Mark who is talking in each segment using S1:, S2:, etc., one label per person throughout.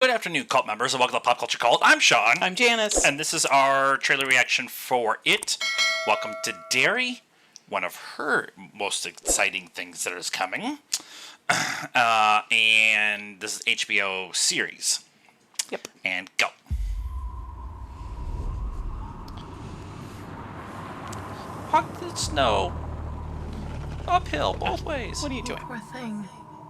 S1: Good afternoon, cult members, and welcome to Pop Culture Cult. I'm Sean.
S2: I'm Janice.
S1: And this is our trailer reaction for It. Welcome to Derry, one of her most exciting things that is coming. And this is HBO series.
S2: Yep.
S1: And go. Walk the snow. Uphill, both ways.
S2: What are you doing?
S3: Poor thing.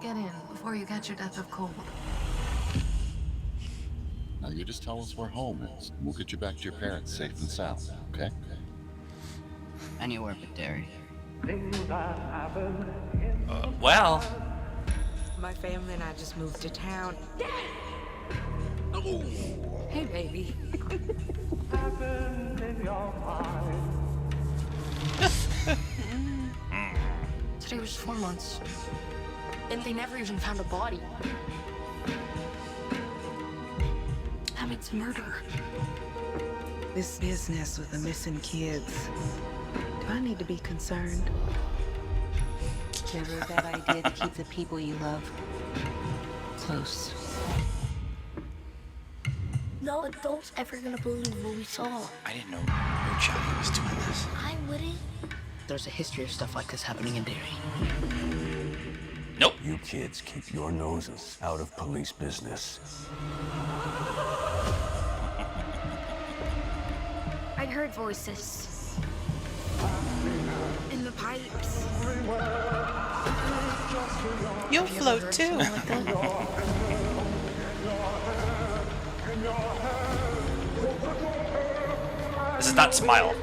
S3: Get in before you catch your death of cold.
S4: Now you just tell us where home is, and we'll get you back to your parents safe and sound, okay?
S5: Anywhere but Derry.
S1: Well.
S6: My family and I just moved to town. Oh. Hey, baby.
S3: Today was 4 months. And they never even found a body. That means murder.
S6: This business with the missing kids. Do I need to be concerned?
S5: Never a bad idea to keep the people you love close.
S7: No adult's ever gonna believe what we saw.
S1: I didn't know Johnny was doing this.
S7: I wouldn't.
S5: There's a history of stuff like this happening in Derry.
S1: Nope.
S8: You kids keep your noses out of police business.
S7: I heard voices. In the pipes.
S2: You'll float too.
S1: This is not Smile.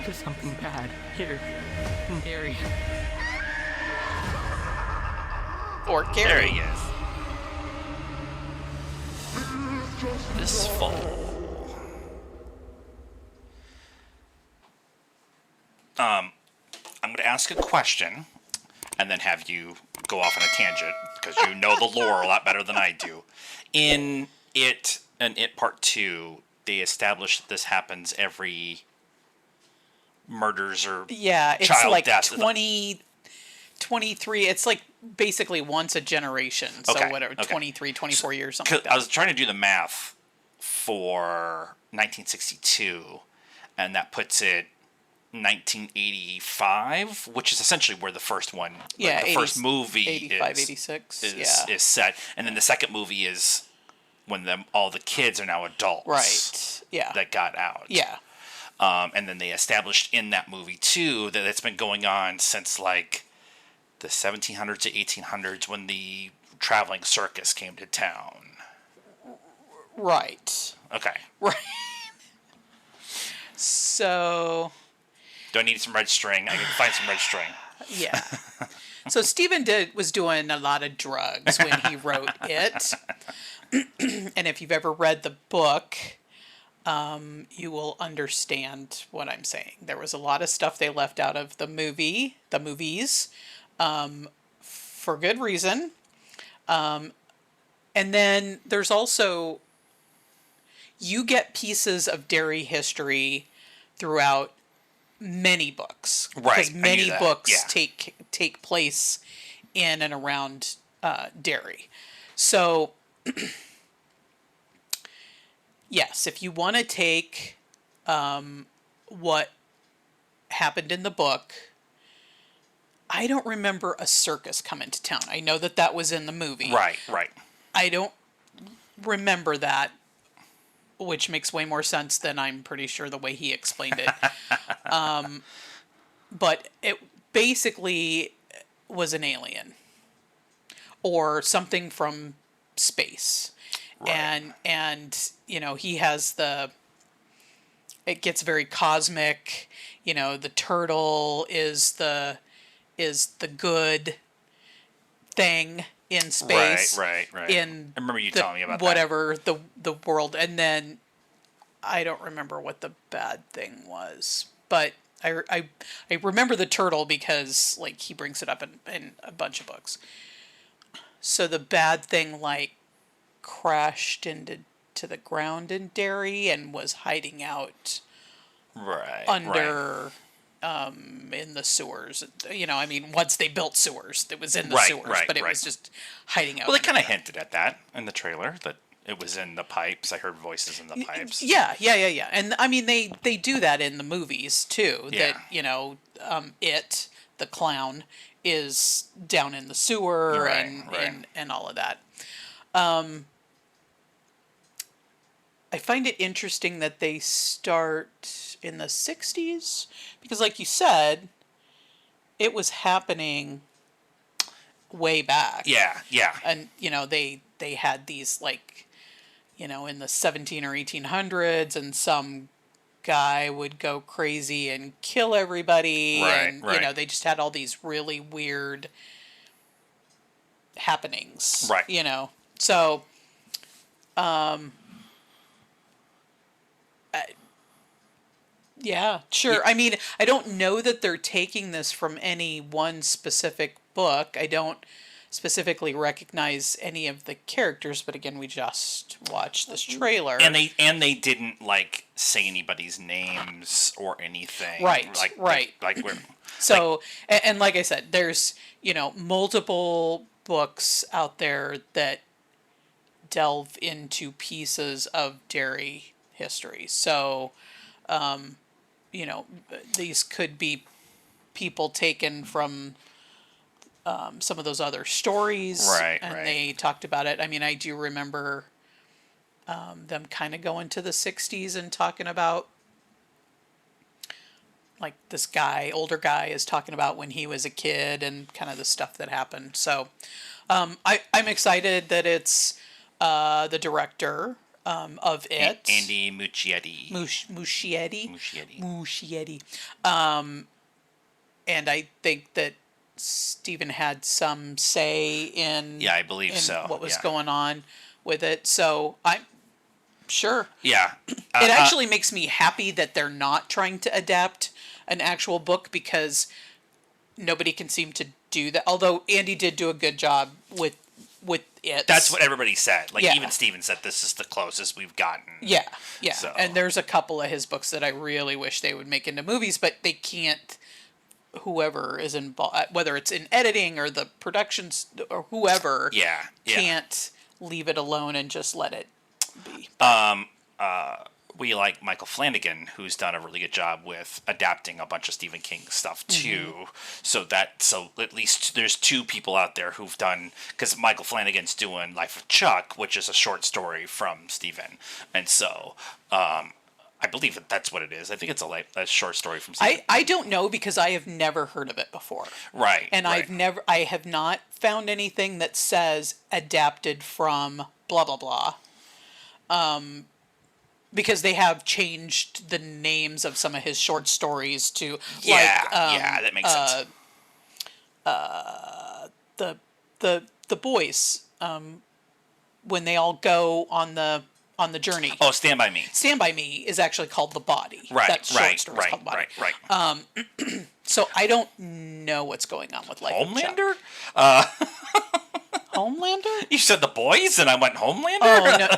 S5: There's something bad here in Derry.
S2: Or
S1: There
S2: Gary.
S1: he is. This fall. I'm going to ask a question and then have you go off on a tangent because you know the lore a lot better than I do. In It and It Part 2, they established that this happens every murders or
S2: Yeah, it's
S1: child
S2: like
S1: death.
S2: 23. It's like basically once a generation. So
S1: Okay,
S2: whatever,
S1: okay.
S2: 23, 24 years, something like
S1: I
S2: that.
S1: was trying to do the math for 1962, and that puts it 1985, which is essentially where the first one,
S2: Yeah,
S1: like the
S2: 80,
S1: first movie
S2: 85, 86.
S1: is set, and then the second movie is when all the kids are now adults,
S2: Right. Yeah.
S1: that got out.
S2: Yeah.
S1: And then they established in that movie too that it's been going on since like the 1700s to 1800s when the traveling circus came to town.
S2: Right.
S1: Okay.
S2: Right. So,
S1: Do I need some red string? I can find some red string.
S2: yeah. So Stephen was doing a lot of drugs when he wrote it. And if you've ever read the book, you will understand what I'm saying. There was a lot of stuff they left out of the movies, for good reason. And then there's also, you get pieces of Derry history throughout many books.
S1: Right,
S2: Because
S1: I knew
S2: many
S1: that,
S2: books
S1: yeah.
S2: take place in and around Derry. So, yes, if you want to take what happened in the book, I don't remember a circus coming to town. I know that was in the movie.
S1: Right.
S2: I don't remember that, which makes way more sense than I'm pretty sure the way he explained it. But it basically was an alien or something from space.
S1: Right.
S2: And you know, he has it gets very cosmic. You know, the turtle is the good thing in space.
S1: Right.
S2: In
S1: I remember you
S2: the,
S1: telling me about
S2: whatever the world, and then I don't remember what the bad thing was, but I remember the turtle because like he brings it up in a bunch of books. So the bad thing like crashed into the ground in Derry and was hiding out
S1: that. Right.
S2: under in the sewers. I mean, once they built sewers, it was in the
S1: Right,
S2: sewers,
S1: right,
S2: but it
S1: right.
S2: was just hiding out.
S1: Well, they
S2: in
S1: kind of
S2: there.
S1: hinted at that in the trailer, that it was in the pipes. I heard voices in the pipes.
S2: Yeah. And I mean, they do that in the movies too.
S1: Yeah.
S2: That the clown is down in the sewer
S1: Right,
S2: and,
S1: right.
S2: and all of that. I find it interesting that they start in the 60s because, like you said, it was happening way back.
S1: Yeah, yeah.
S2: And, they had these, like, in the 17 or 1800s, and some guy would go crazy and kill everybody.
S1: Right,
S2: and,
S1: right.
S2: they just had all these really weird happenings.
S1: Right.
S2: So, yeah, sure.
S1: Yeah.
S2: I mean, I don't know that they're taking this from any one specific book. I don't specifically recognize any of the characters, but again, we just watched this trailer.
S1: And they didn't like say anybody's names or anything.
S2: Right, right.
S1: Like we're
S2: So, and like I said, there's, multiple books out there that delve into pieces of Derry history. So, these could be people taken from some of those other stories.
S1: Right,
S2: and
S1: right.
S2: they talked about it. I mean, I do remember them kind of going to the 60s and talking about, like, this older guy is talking about when he was a kid and kind of the stuff that happened. So I'm excited that it's the director of it.
S1: Andy Muschietti.
S2: Muschietti. And I think that Stephen had some say in
S1: Yeah, I believe so.
S2: what was
S1: Yeah.
S2: going on with it. So I'm sure.
S1: Yeah.
S2: It actually makes me happy that they're not trying to adapt an actual book, because nobody can seem to do that. Although Andy did do a good job with it.
S1: That's what everybody said. Like,
S2: Yeah.
S1: even Steven said this is the closest we've gotten.
S2: Yeah.
S1: So-
S2: And there's a couple of his books that I really wish they would make into movies, but they can't. Whoever is involved, whether it's in editing or the productions or whoever,
S1: Yeah.
S2: can't leave it alone and just let it be.
S1: We like Michael Flanagan, who's done a really good job with adapting a bunch of Stephen King stuff too. So at least there's two people out there who've done, because Michael Flanagan's doing Life of Chuck, which is a short story from Stephen, and so I believe that's what it is. I think it's a short story from Stephen.
S2: I don't know, because I have never heard of it before.
S1: Right.
S2: And
S1: right.
S2: I have not found anything that says adapted from blah blah blah. Because they have changed the names of some of his short stories to
S1: Yeah, that makes sense.
S2: The boys, when they all go on the journey.
S1: Oh, Stand By Me.
S2: Stand By Me is actually called The Body.
S1: Right,
S2: That short
S1: right,
S2: story is called The Body.
S1: right.
S2: So I don't know what's going on with Life of Chuck.
S1: Homelander?
S2: Homelander?
S1: You said the boys, and I went Homelander?
S2: Oh,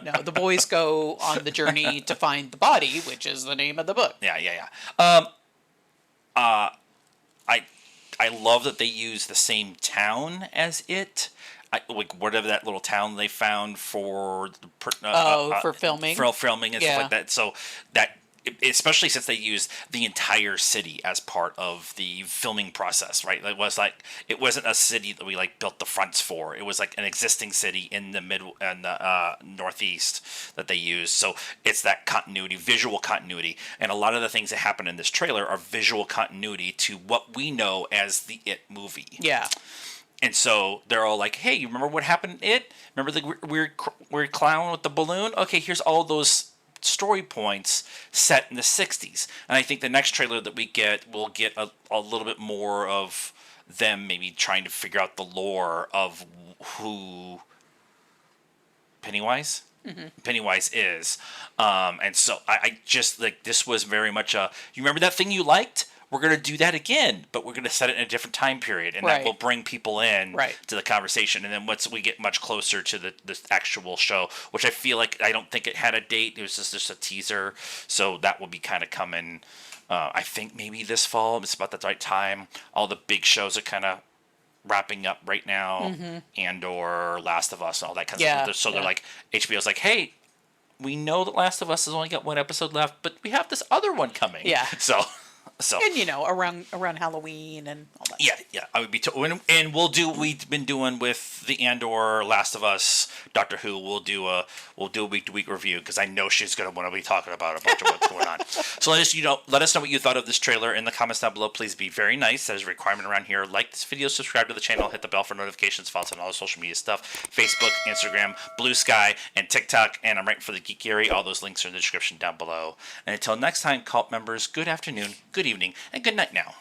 S2: no. The boys go on the journey to find the body, which is the name of the book.
S1: Yeah. I love that they use the same town as it. Like whatever that little town they found for
S2: For filming?
S1: for filming and
S2: Yeah.
S1: stuff like that. So that, especially since they used the entire city as part of the filming process, right? It wasn't a city that we built the fronts for. It was like an existing city in the northeast that they used. So it's that continuity, visual continuity, and a lot of the things that happen in this trailer are visual continuity to what we know as the It movie.
S2: Yeah.
S1: And so they're all like, "Hey, you remember what happened in It? Remember the weird clown with the balloon? Okay, here's all those story points set in the 60s." And I think the next trailer that we'll get a little bit more of them maybe trying to figure out the lore of who Pennywise is. And so I just, this was very much you remember that thing you liked? We're going to do that again, but we're going to set it in a different time period, and
S2: Right.
S1: that will bring people in
S2: Right.
S1: to the conversation. And then once we get much closer to the actual show, which I feel like, I don't think it had a date, it was just a teaser, so that will be kind of coming I think maybe this fall. It's about the right time. All the big shows are kind of wrapping up right now, and/or Last of Us and all that kind of stuff. So they're like, HBO's like, hey, we know that Last of Us has only got one episode left, but we have this other one coming.
S2: Yeah.
S1: So
S2: And around Halloween and all that.
S1: yeah. I would be and we'll do what we've been doing with the Andor, Last of Us, Doctor Who. We'll do a week to week review because I know she's gonna want to be talking about a bunch of what's going on. So let us know what you thought of this trailer in the comments down below. Please be very nice. That is a requirement around here. Like this video, subscribe to the channel, hit the bell for notifications, follow us on all the social media stuff: Facebook, Instagram, Blue Sky, and TikTok. And I'm right for the Geek Gary. All those links are in the description down below. And until next time, cult members, good afternoon, good evening, and good night now.